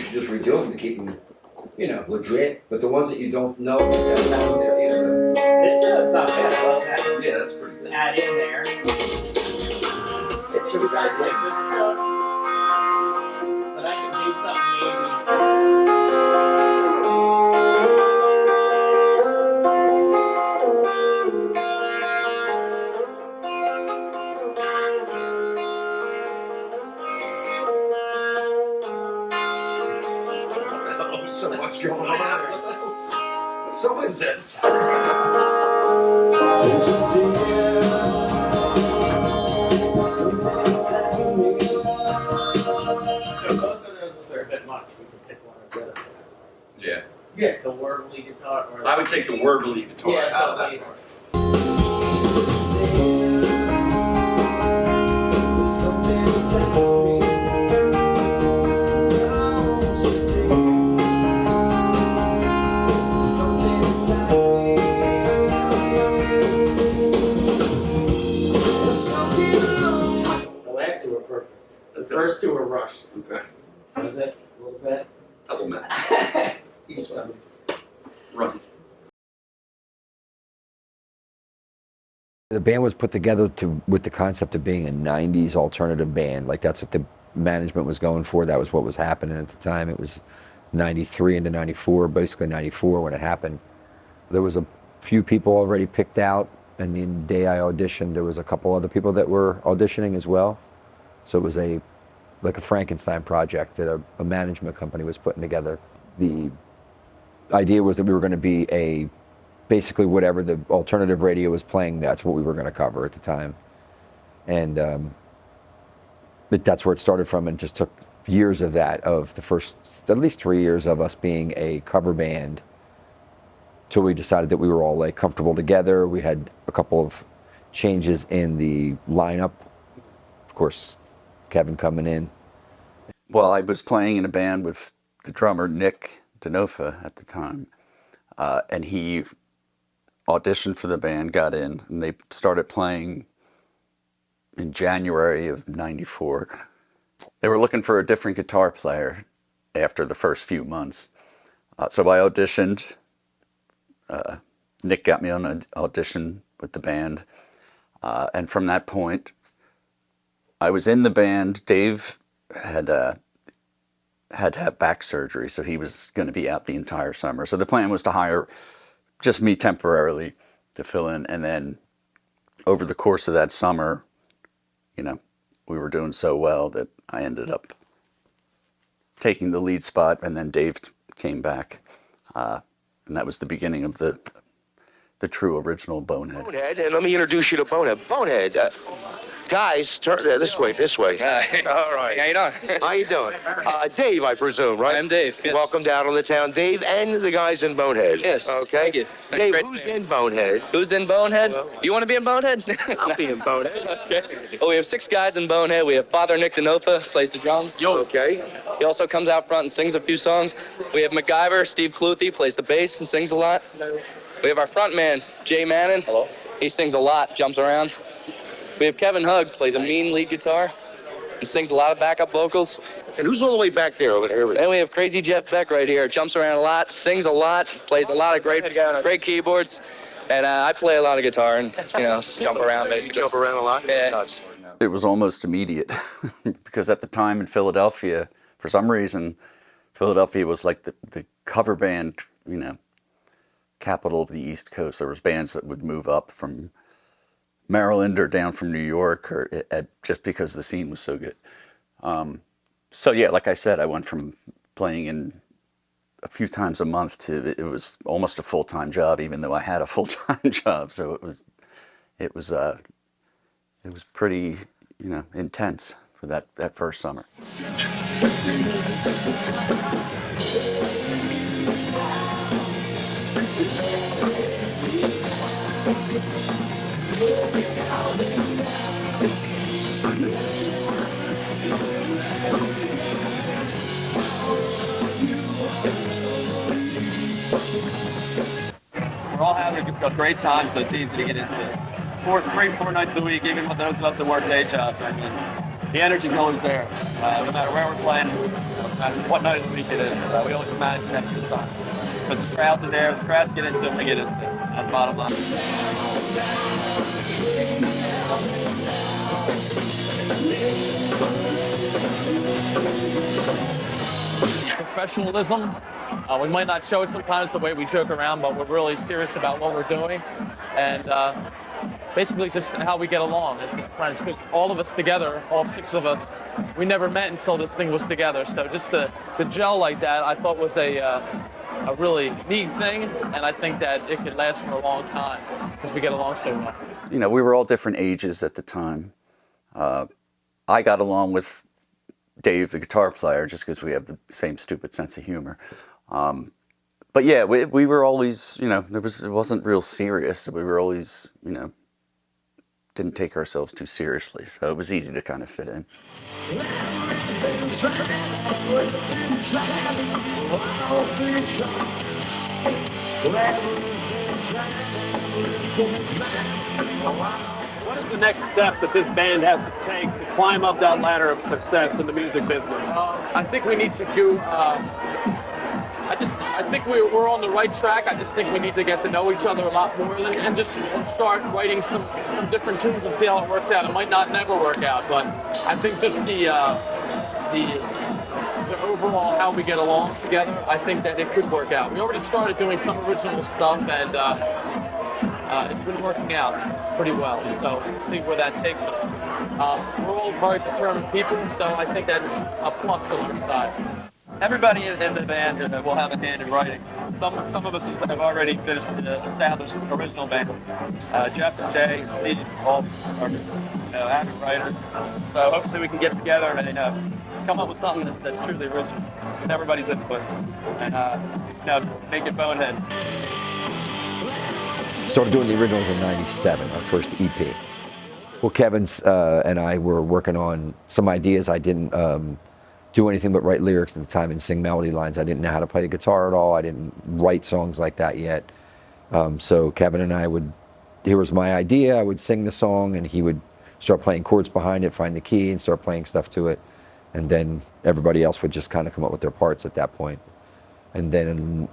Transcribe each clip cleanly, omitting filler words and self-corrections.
should just redo them to keep them, you know, legit. But the ones that you don't know, that's not there either. It's not bad. I love that. Yeah, that's pretty good. Add in there. It's you guys like this stuff, but I can do something maybe. So much going on. What song is this? Both of those are a bit much. We could pick one or the other. Yeah. Yeah. The warbly guitar. Or I would take the warbly guitar out of that part. The last two were perfect. The first two were rushed. Okay. Was it? A little bit? Doesn't matter. Run. The band was put together with the concept of being a 90s alternative band. Like that's what the management was going for. That was what was happening at the time. It was 93 into 94, basically 94 when it happened. There was a few people already picked out, and the day I auditioned, there was a couple other people that were auditioning as well. So it was like a Frankenstein project that a management company was putting together. The idea was that we were going to be basically whatever the alternative radio was playing, that's what we were going to cover at the time. And but that's where it started from, and just took years of that, of the first at least 3 years of us being a cover band, till we decided that we were all like comfortable together. We had a couple of changes in the lineup. Of course, Kevin coming in. Well, I was playing in a band with the drummer Nick Denofa at the time, and he auditioned for the band, got in, and they started playing in January of '94. They were looking for a different guitar player after the first few months. So I auditioned. Nick got me on an audition with the band. And from that point, I was in the band. Dave had to have back surgery, so he was going to be out the entire summer. So the plan was to hire just me temporarily to fill in. And then over the course of that summer, you know, we were doing so well that I ended up taking the lead spot, and then Dave came back. And that was the beginning of the true original Bonehead. Bonehead, and let me introduce you to Bonehead. Bonehead, guys, turn this way. All right. How you doing? How you doing? Dave, I presume, right? I'm Dave. Yes. Welcome down on the town, Dave, and the guys in Bonehead. Yes. Okay. Thank you. Dave, Great. who's in Bonehead? Who's in Bonehead? Well, you want to be in Bonehead? I'll be in Bonehead. Okay. Well, we have 6 guys in Bonehead. We have Father Nick Denofa, plays the drums. Okay. He also comes out front and sings a few songs. We have MacGyver, Steve Cluthy, plays the bass and sings a lot. We have our front man, Jay Mannon. Hello. He sings a lot, jumps around. We have Kevin Hugg, plays a mean lead guitar. He sings a lot of backup vocals. And who's all the way back there over there? Then we have Crazy Jeff Beck right here. Jumps around a lot, sings a lot, plays a lot of great keyboards. And I play a lot of guitar and, you know, jump around basically. You jump around a lot? Yeah. It was almost immediate because at the time in Philadelphia, for some reason, Philadelphia was like the cover band, you know, capital of the East Coast. There was bands that would move up from Maryland or down from New York, or just because the scene was so good. So yeah, like I said, I went from playing in a few times a month to it was almost a full-time job, even though I had a full-time job. So it was pretty, you know, intense for that first summer. We're all having a great time, so it's easy to get into. 4 nights a week, even with those of us that work day jobs. I mean, the energy's always there. No matter where we're playing, matter what night of the week it is. We always manage to have a good time. Because the crowds are there, the crowds get into it, we get into it. That's the bottom line. Professionalism. We might not show it sometimes the way we joke around, but we're really serious about what we're doing. And basically just how we get along as friends, because all of us together, all 6 of us, we never met until this thing was together. So just the gel like that, I thought was a really neat thing, and I think that it could last for a long time because we get along so well. You know, we were all different ages at the time. I got along with Dave, the guitar player, just because we have the same stupid sense of humor. But yeah, we were always, you know, it wasn't real serious. We were always, you know, didn't take ourselves too seriously, so it was easy to kind of fit in. What is the next step that this band has to take to climb up that ladder of success in the music business? I think we need to do. I think we're on the right track. I just think we need to get to know each other a lot more and just start writing some different tunes and see how it works out. It might not never work out, but I think just the overall how we get along together, I think that it could work out. We already started doing some original stuff, and it's been working out pretty well. So we'll see where that takes us. We're all very determined people, so I think that's a plus on our side. Everybody in the band will have a hand in writing. Some of us have already finished established original bands. Jeff and Jay and Steve all are avid writers. So hopefully we can get together and come up with something that's truly original with everybody's input and make it Bonehead. Started doing the originals in '97, our first EP. Well, Kevin's and I were working on some ideas. I didn't do anything but write lyrics at the time and sing melody lines. I didn't know how to play the guitar at all. I didn't write songs like that yet. So Kevin and I here was my idea. I would sing the song and he would start playing chords behind it, find the key and start playing stuff to it. And then everybody else would just kind of come up with their parts at that point. And then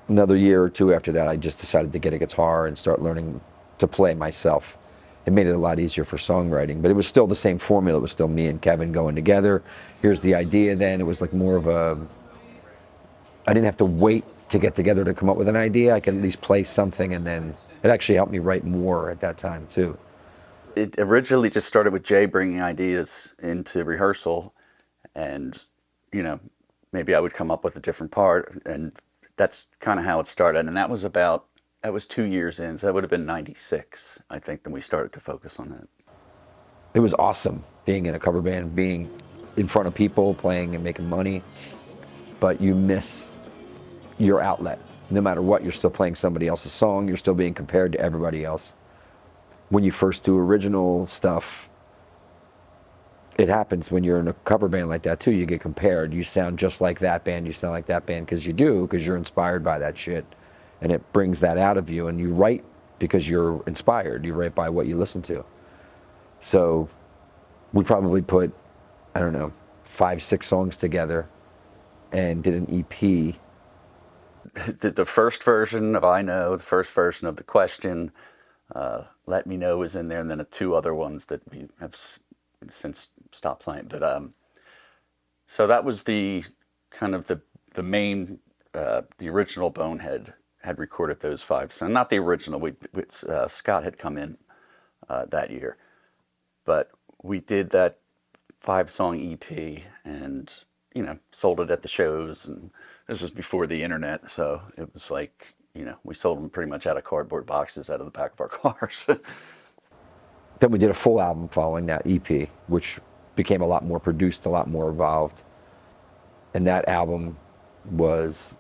another year or two after that, I just decided to get a guitar and start learning to play myself. It made it a lot easier for songwriting, but it was still the same formula. It was still me and Kevin going together. Here's the idea then. It was like more of I didn't have to wait to get together to come up with an idea. I could at least play something, and then it actually helped me write more at that time too. It originally just started with Jay bringing ideas into rehearsal, and, you know, maybe I would come up with a different part, and that's kind of how it started. And that was 2 years in, so that would have been '96, I think, when we started to focus on that. It was awesome being in a cover band, being in front of people, playing and making money, but you miss your outlet. No matter what, you're still playing somebody else's song, you're still being compared to everybody else. When you first do original stuff, it happens when you're in a cover band like that too. You get compared. You sound just like that band, you sound like that band, because you're inspired by that shit. And it brings that out of you, and you write because you're inspired. You write by what you listen to. So we probably put, I don't know, 5-6 songs together and did an EP. The first version of I Know, the first version of The Question, Let Me Know was in there, and then 2 other ones that we have since stopped playing. But so that was the kind of the main, the original Bonehead had recorded those 5. So not the original. Scott had come in that year, but we did that 5-song EP and, you know, sold it at the shows. And this was before the internet, so it was like, you know, we sold them pretty much out of cardboard boxes out of the back of our cars. Then we did a full album following that EP, which became a lot more produced, a lot more evolved. And that album was,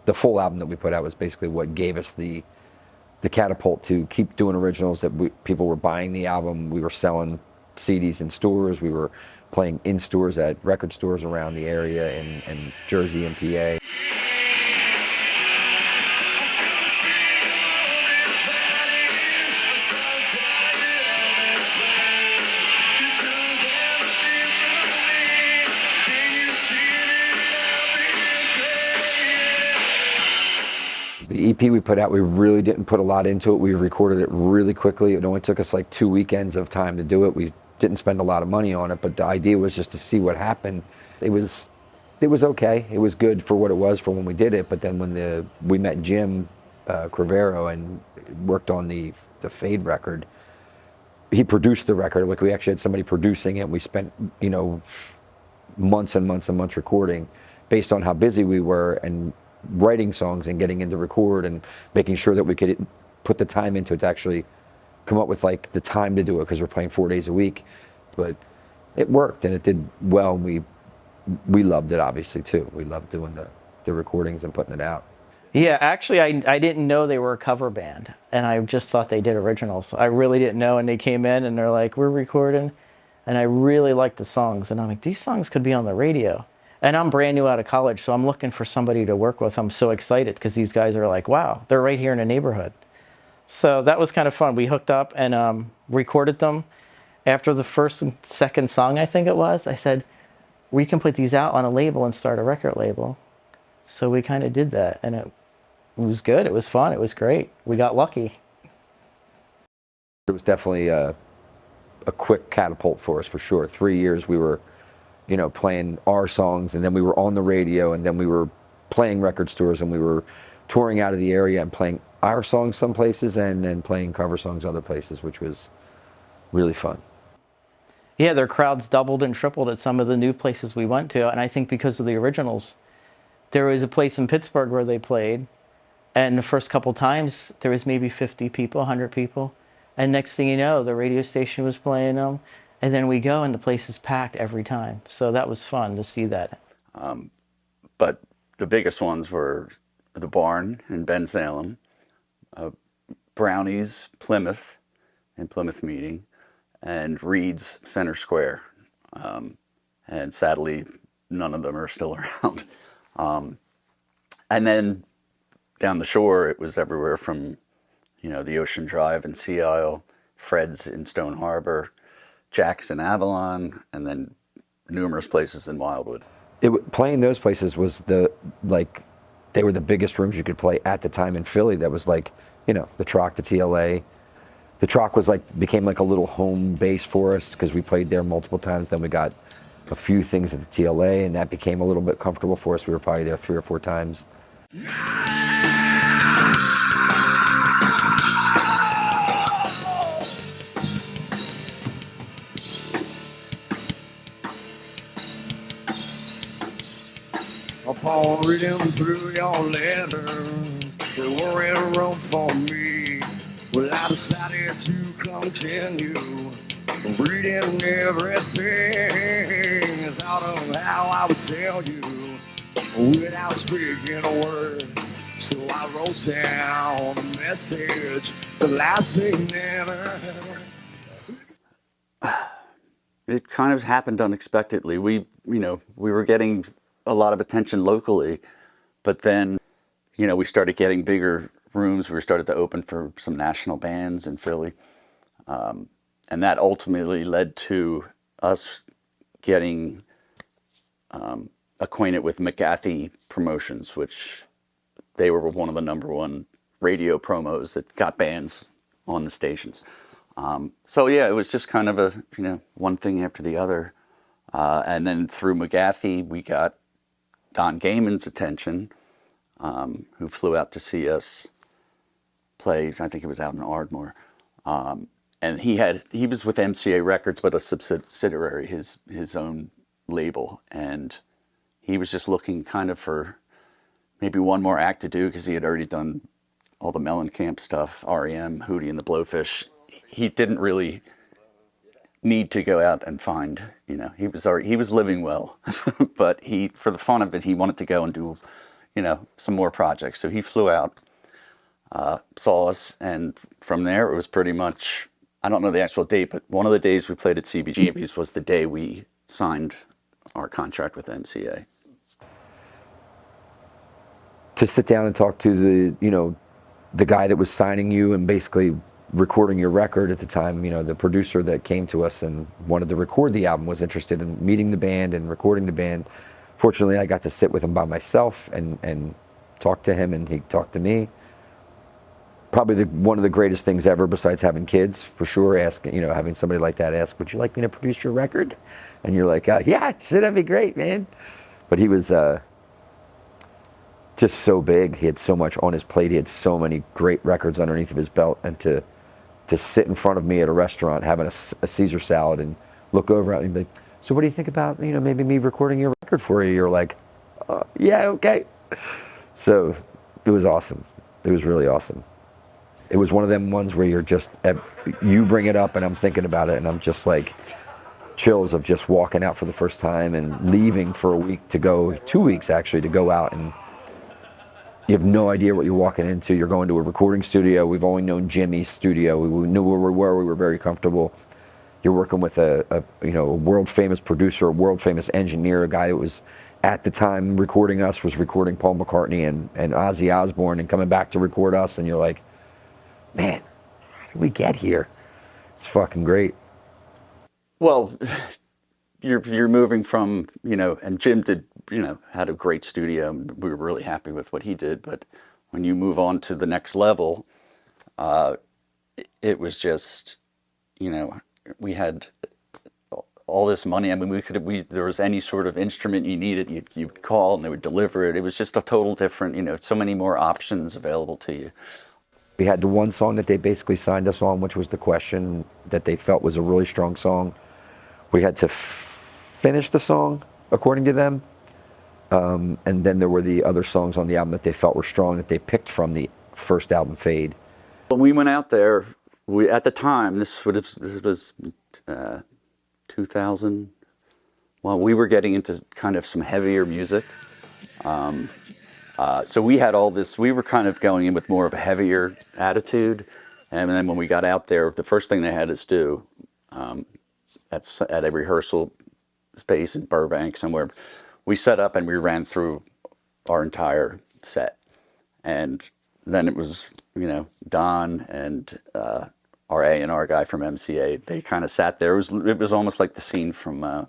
the full album that we put out was basically what gave us the catapult to keep doing originals, that people were buying the album. We were selling CDs in stores. We were playing in stores at record stores around the area in Jersey and PA. The EP we put out, we really didn't put a lot into it. We recorded it really quickly. It only took us like 2 weekends of time to do it. We didn't spend a lot of money on it, but the idea was just to see what happened. It was okay. It was good for what it was for when we did it. But then when we met Jim Crivero and worked on the Fade record, he produced the record. Like we actually had somebody producing it. We spent months and months and months recording, based on how busy we were and writing songs and getting into record and making sure that we could put the time into it to actually come up with like the time to do it, because we're playing 4 days a week. But it worked and it did well. We loved it, obviously, too. We loved doing the recordings and putting it out. Yeah, actually, I didn't know they were a cover band, and I just thought they did originals. I really didn't know, and they came in and they're like, we're recording, and I really liked the songs, and I'm like, these songs could be on the radio. And I'm brand new out of college, so I'm looking for somebody to work with. I'm so excited because these guys are like, wow, they're right here in the neighborhood. So that was kind of fun. We hooked up and recorded them. After the first and second song, I think it was, I said, we can put these out on a label and start a record label. So we kind of did that, and it was good. It was fun. It was great. We got lucky. It was definitely a quick catapult for us, for sure. 3 years we were, playing our songs, and then we were on the radio, and then we were playing record stores, and we were touring out of the area and playing our songs some places and then playing cover songs other places, which was really fun. Yeah, their crowds doubled and tripled at some of the new places we went to, and I think because of the originals. There was a place in Pittsburgh where they played, and the first couple times there was maybe 50 people, 100 people, and next thing you know, the radio station was playing them, and then we go and the place is packed every time. So that was fun to see that. But the biggest ones were the Barn in Bensalem, Brownies, Plymouth, in Plymouth Meeting, and Reed's Center Square. And sadly, none of them are still around. And then down the shore, it was everywhere from, the Ocean Drive in Sea Isle, Fred's in Stone Harbor, Jack's in Avalon, and then numerous places in Wildwood. Playing those places was they were the biggest rooms you could play at the time in Philly. That was like, the Troc, the TLA. The Troc was became like a little home base for us because we played there multiple times. Then we got a few things at the TLA, and that became a little bit comfortable for us. We were probably there 3 or 4 times. Upon reading through your letter, they were in a room for me. Well, I decided to continue reading everything. Thought of how I would tell you without speaking a word. So I wrote down a message, the last thing never. It kind of happened unexpectedly. We were getting a lot of attention locally, but then, we started getting bigger rooms. We started to open for some national bands in Philly. And that ultimately led to us getting acquainted with McGathy Promotions, which they were one of the #1 radio promos that got bands on the stations. So yeah, it was just kind of a, one thing after the other. And then through McGathy, we got Don Gayman's attention, who flew out to see us play. I think it was out in Ardmore. And he was with MCA Records, but a subsidiary, his own label. And he was just looking kind of for maybe one more act to do, because he had already done all the Mellencamp stuff, REM, Hootie and the Blowfish. He didn't really need to go out and find, he was living well, but for the fun of it, he wanted to go and do, some more projects. So he flew out, saw us, and from there it was pretty much, I don't know the actual date, but one of the days we played at CBGB's was the day we signed our contract with MCA. To sit down and talk to the guy that was signing you and basically recording your record at the time, the producer that came to us and wanted to record the album was interested in meeting the band and recording the band. Fortunately, I got to sit with him by myself and talked to him and he talked to me. Probably one of the greatest things ever, besides having kids, for sure. Asking, having somebody like that ask, "Would you like me to produce your record?" And you're like, "Yeah, sure, that'd be great, man." But he was just so big. He had so much on his plate. He had so many great records underneath of his belt, and to sit in front of me at a restaurant having a Caesar salad and look over at me and be like, "So what do you think about maybe me recording your record for you?" You're like, "Yeah, okay." So it was awesome. It was really awesome. It was one of them ones where you're just, you bring it up and I'm thinking about it and I'm just like chills of just walking out for the first time and leaving for a week to go, 2 weeks actually, to go out, and you have no idea what you're walking into. You're going to a recording studio. We've only known Jimmy's studio. We knew where we were. We were very comfortable. You're working with a world famous producer, a world famous engineer, a guy that was at the time recording us, was recording Paul McCartney and Ozzy Osbourne, and coming back to record us, and you're like, man, how did we get here? It's fucking great. Well, you're moving from, and Jim did, had a great studio. We were really happy with what he did. But when you move on to the next level, it was just, we had all this money. I mean, there was any sort of instrument you needed, you'd call and they would deliver it. It was just a total different, so many more options available to you. We had the one song that they basically signed us on, which was The Question, that they felt was a really strong song. We had to finish the song, according to them. And then there were the other songs on the album that they felt were strong, that they picked from the first album, Fade. When we went out there, at the time, this was 2000. Well, we were getting into kind of some heavier music. So we had all this, we were kind of going in with more of a heavier attitude. And then when we got out there, the first thing they had us do, at a rehearsal space in Burbank somewhere, we set up and we ran through our entire set. And then it was, Don and our A&R guy from MCA, they kind of sat there. It was almost like the scene from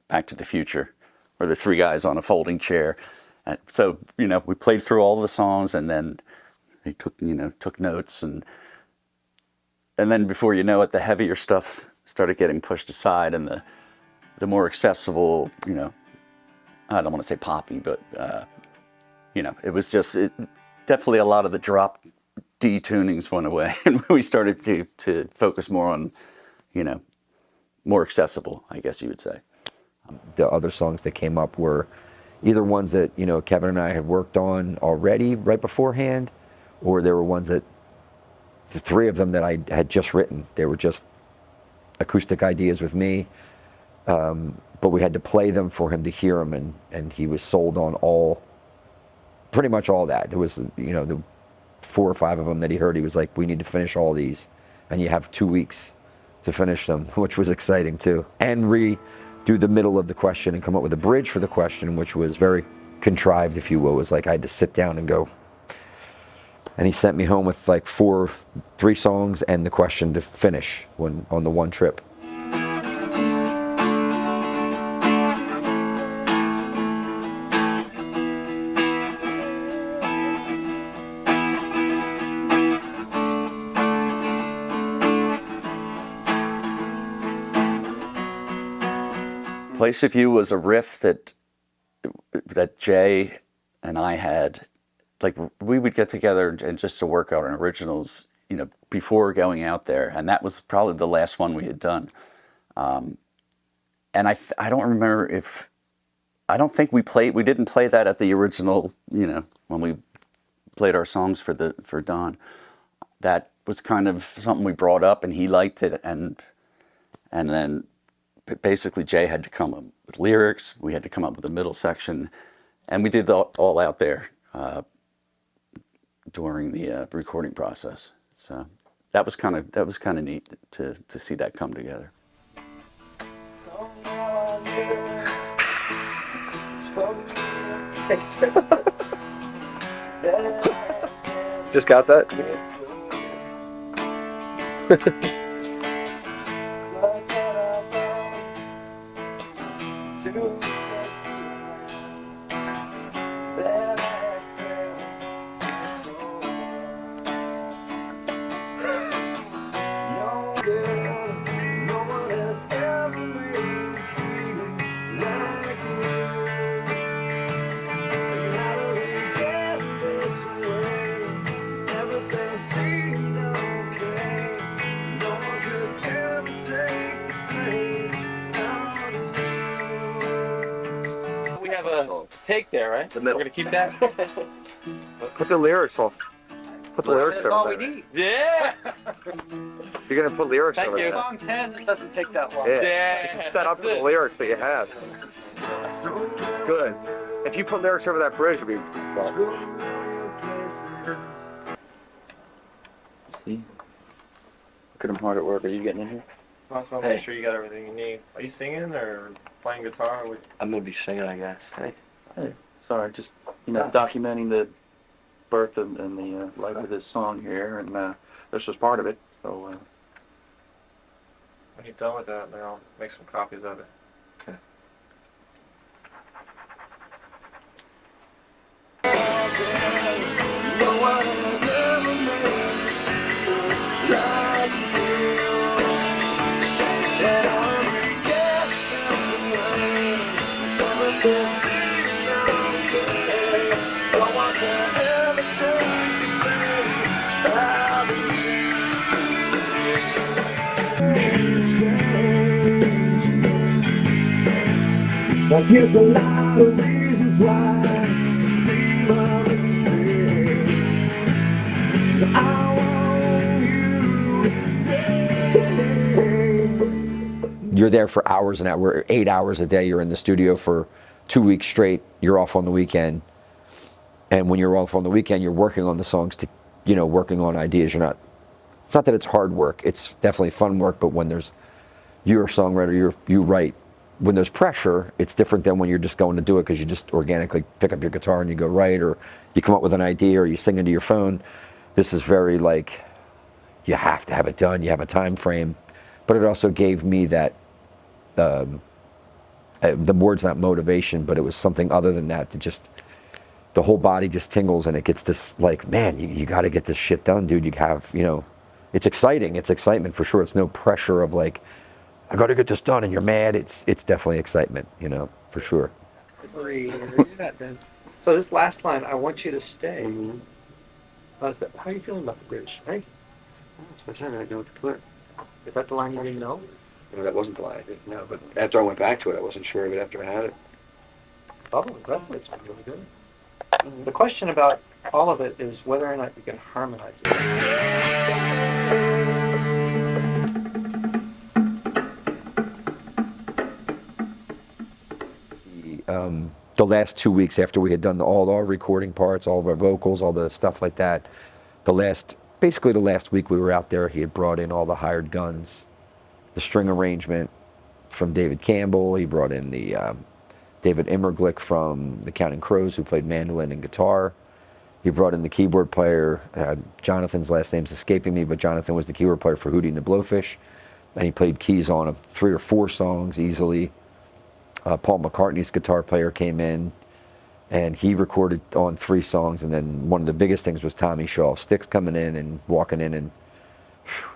Back to the Future, where the three guys on a folding chair. And so, we played through all the songs, and then they took notes, and then before you know it, the heavier stuff started getting pushed aside, and the more accessible, I don't want to say poppy, but it was just definitely a lot of the drop D tunings went away, and we started to focus more on, more accessible, I guess you would say. The other songs that came up were either ones that, Kevin and I had worked on already right beforehand, or there were ones that, the three of them that I had just written. They were just acoustic ideas with me, but we had to play them for him to hear them, and he was sold on pretty much all that. There was, the 4 or 5 of them that he heard. He was like, we need to finish all these, and you have 2 weeks to finish them, which was exciting too. And redo the middle of the question and come up with a bridge for the question, which was very contrived, if you will. It was like I had to sit down and go. And he sent me home with like 3 songs and the question to finish on the one trip. Place of You was a riff that Jay and I had. Like, we would get together and just to work out on originals, before going out there, and that was probably the last one we had done. And I don't remember I don't think we didn't play that at the original, when we played our songs for Don. That was kind of something we brought up, and he liked it, and then basically Jay had to come up with lyrics, we had to come up with a middle section, and we did all out there during the recording process. So that was kind of neat to see that come together. Just got that? have a take there, right? The middle. We're gonna keep that. Put the lyrics on. Put the lyrics That's over all we there. need. Yeah. You're gonna put lyrics Thank over you. there. Song 10 doesn't take that long. Yeah. Yeah. Set up that's the it. lyrics that you have. Good. If you put lyrics over that bridge, it'd be well. See? Look at him hard at work. Are you getting in here? I just want to make sure you got everything you need. Are you singing or playing guitar? I'm gonna be singing, I guess. Hey, sorry, just documenting the birth and the life of this song here, and this was part of it. So. When you're done with that, then I'll make some copies of it. Okay. But here's a lot of reasons why dream of a stay. I want you to stay. You're there for hours and hours, 8 hours a day. You're in the studio for 2 weeks straight. You're off on the weekend. And when you're off on the weekend, you're working on the songs to, working on ideas. It's not that it's hard work. It's definitely fun work. But when you're a songwriter, you write. When there's pressure, it's different than when you're just going to do it because you just organically pick up your guitar and you go write, or you come up with an idea, or you sing into your phone. This is very like, you have to have it done. You have a time frame. But it also gave me that, the word's not motivation, but it was something other than that, the whole body just tingles and it gets this like, man, you got to get this shit done, dude. You have, it's exciting. It's excitement for sure. It's no pressure of like, I got to get this done and you're mad. It's definitely excitement, for sure. So this last line, I want you to stay. How are you feeling about the bridge? Hey, I'm trying to go with the clip. is that the line you didn't know? No, that wasn't the line I didn't know, but after I went back to it, I wasn't sure of it after I had it. Probably, it's really good. The question about all of it is whether or not you can harmonize it. The last 2 weeks after we had done all our recording parts, all of our vocals, all the stuff like that, basically the last week we were out there, he had brought in all the hired guns, the string arrangement from David Campbell. He brought in the David Immerglick from the Counting Crows, who played mandolin and guitar. He brought in the keyboard player. Jonathan's last name's escaping me, but Jonathan was the keyboard player for Hootie and the Blowfish, and he played keys on 3 or 4 songs easily. Paul McCartney's guitar player came in, and he recorded on 3 songs. And then one of the biggest things was Tommy Shaw, Sticks coming in and walking in and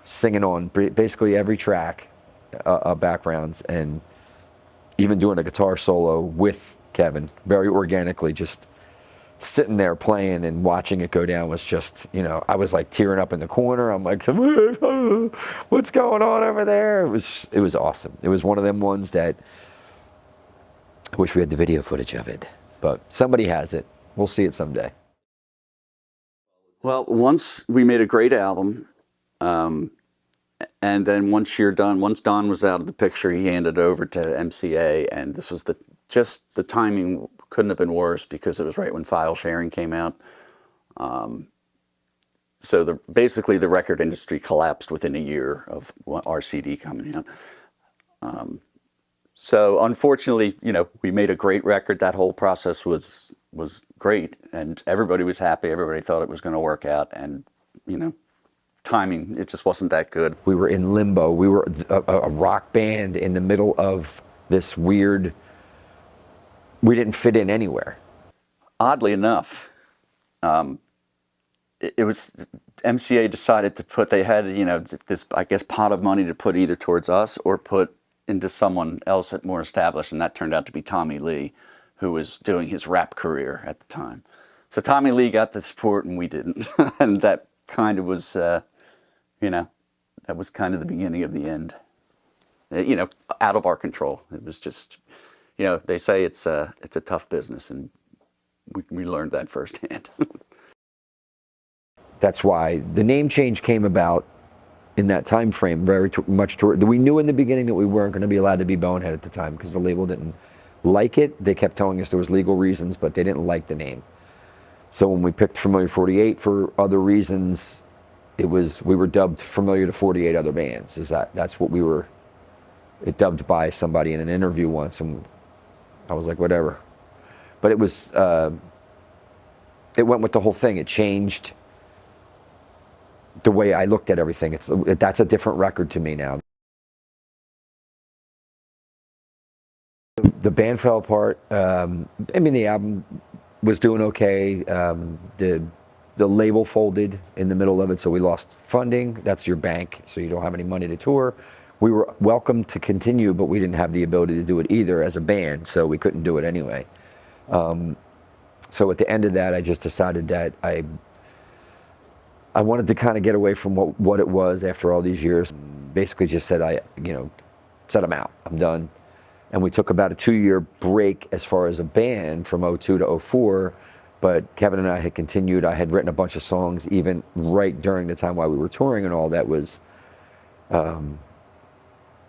singing on basically every track, backgrounds, and even doing a guitar solo with Kevin, very organically, just sitting there playing and watching it go down was just, I was like tearing up in the corner. I'm like, what's going on over there? It was awesome. It was one of them ones that I wish we had the video footage of it, but somebody has it. We'll see it someday. Well, once we made a great album, and then once Don was out of the picture, he handed it over to MCA, and this was the timing couldn't have been worse because it was right when file sharing came out. So basically the record industry collapsed within a year of our CD coming out. So unfortunately, we made a great record. That whole process was great, and everybody was happy. Everybody thought it was going to work out, and timing, it just wasn't that good. We were in limbo. We were a rock band in the middle of this weird. We didn't fit in anywhere. Oddly enough, it was MCA decided to put. They had this, I guess, pot of money to put either towards us or put into someone else at more established, and that turned out to be Tommy Lee, who was doing his rap career at the time. So Tommy Lee got the support and we didn't. And that kind of was, that was kind of the beginning of the end. Out of our control. It was just, you know, they say it's a tough business, and we learned that firsthand. That's why the name change came about in that time frame, very much toward. We knew in the beginning that we weren't going to be allowed to be Bonehead at the time because the label didn't like it. They kept telling us there was legal reasons, but they didn't like the name. So when we picked Familiar 48 for other reasons, we were dubbed Familiar to 48 Other Bands. That's what we were dubbed by somebody in an interview once, and I was like, whatever. But it was it went with the whole thing. It changed the way I looked at everything. That's a different record to me now. The band fell apart. I mean, the album was doing okay. The label folded in the middle of it, so we lost funding. That's your bank, so you don't have any money to tour. We were welcome to continue, but we didn't have the ability to do it either as a band, so we couldn't do it anyway. So at the end of that, I just decided that I wanted to kind of get away from what it was after all these years. Basically just said I'm out, I'm done. And we took about a 2-year break as far as a band from 02 to 04, but Kevin and I had continued. I had written a bunch of songs even right during the time while we were touring and all that was, I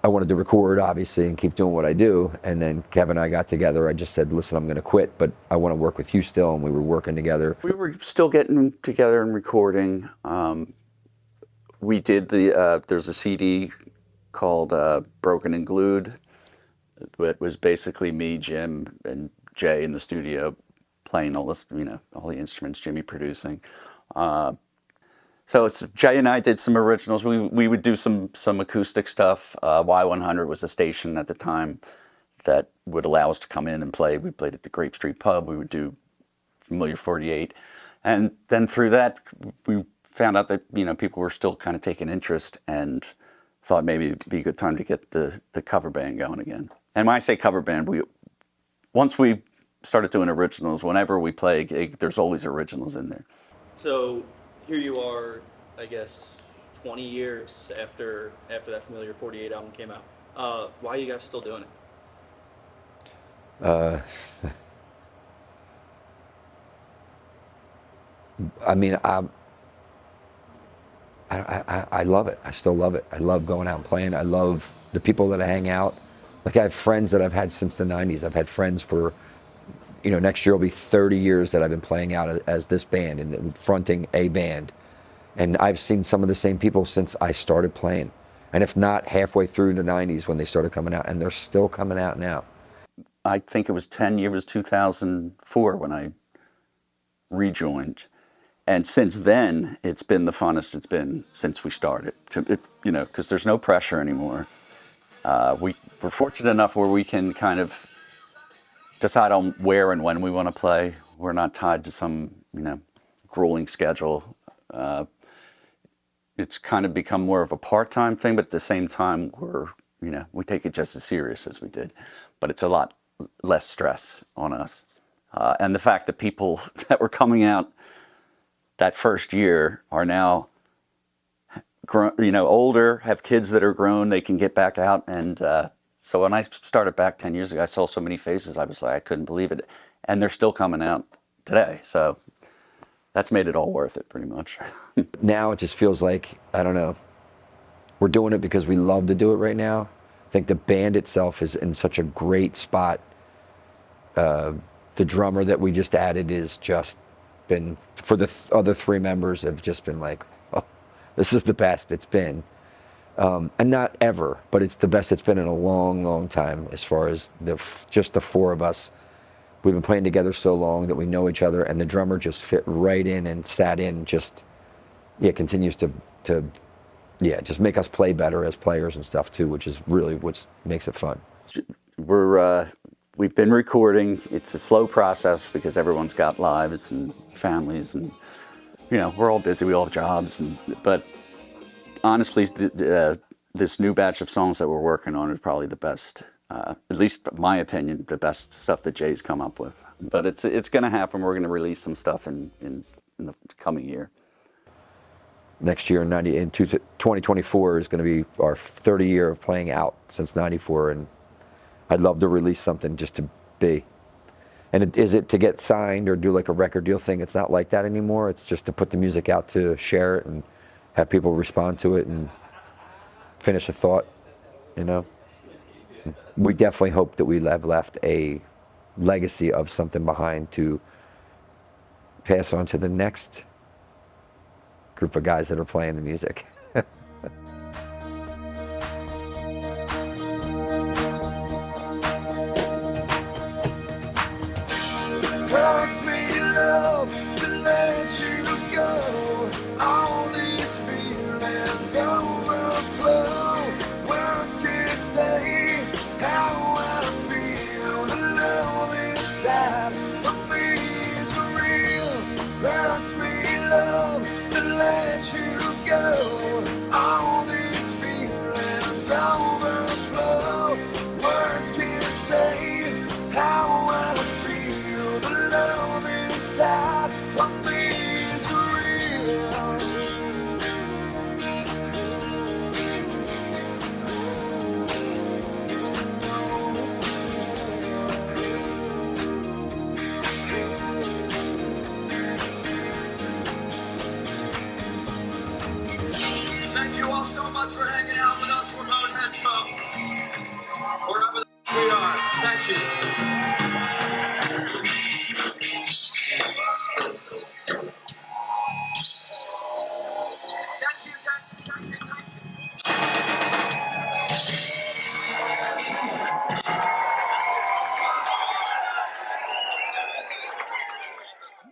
wanted to record obviously and keep doing what I do. And then Kevin and I got together. I just said, listen, I'm going to quit, but I want to work with you still. And we were working together. We were still getting together and recording. We did there's a CD called Broken and Glued. It was basically me, Jim, and Jay in the studio playing all this, all the instruments, Jimmy producing. So Jay and I did some originals. We would do some acoustic stuff. Y100 was a station at the time that would allow us to come in and play. We played at the Grape Street Pub. We would do Familiar 48. And then through that, we found out that, people were still kind of taking interest and thought maybe it'd be a good time to get the cover band going again. And when I say cover band, once we started doing originals, whenever we play a gig, there's always originals in there. So here you are, I guess, 20 years after that Familiar 48 album came out. Why are you guys still doing it? I mean, I love it. I still love it. I love going out and playing. I love the people that I hang out. Like I have friends that I've had since the 90s. I've had friends for, next year will be 30 years that I've been playing out as this band and fronting a band. And I've seen some of the same people since I started playing. And if not halfway through the 90s when they started coming out, and they're still coming out now. I think it was 2004 when I rejoined. And since then, it's been the funnest it's been since we started, because there's no pressure anymore. We're fortunate enough where we can kind of decide on where and when we want to play. We're not tied to some, grueling schedule. It's kind of become more of a part-time thing, but at the same time, we take it just as serious as we did. But it's a lot less stress on us. And the fact that people that were coming out that first year are now grown, older, have kids that are grown, they can get back out. And so when I started back 10 years ago, I saw so many faces, I was like, I couldn't believe it. And they're still coming out today. So that's made it all worth it pretty much. Now it just feels like, I don't know, we're doing it because we love to do it right now. I think the band itself is in such a great spot. The drummer that we just added is just been, for the other 3 members have just been like, oh, this is the best it's been. And not ever, but it's the best it's been in a long, long time as far as just the 4 of us. We've been playing together so long that we know each other, and the drummer just fit right in and sat in, continues to just make us play better as players and stuff too, which is really what makes it fun. We've been recording. It's a slow process because everyone's got lives and families, and we're all busy. We all have jobs, but honestly, this new batch of songs that we're working on is probably the best, at least my opinion, the best stuff that Jay's come up with. But it's going to happen. We're going to release some stuff in the coming year. Next year in 2024 is going to be our 30 year of playing out since '94, and I'd love to release something just to be. And is it to get signed or do like a record deal thing? It's not like that anymore. It's just to put the music out, to share it and have people respond to it and finish a thought, you know? We definitely hope that we have left a legacy of something behind to pass on to the next group of guys that are playing the music. Hurts me, love, to let you go. All these feelings overflow. Words can't say how I feel. The love inside of me is real. Hurts me, love, to let you go. All these feelings overflow.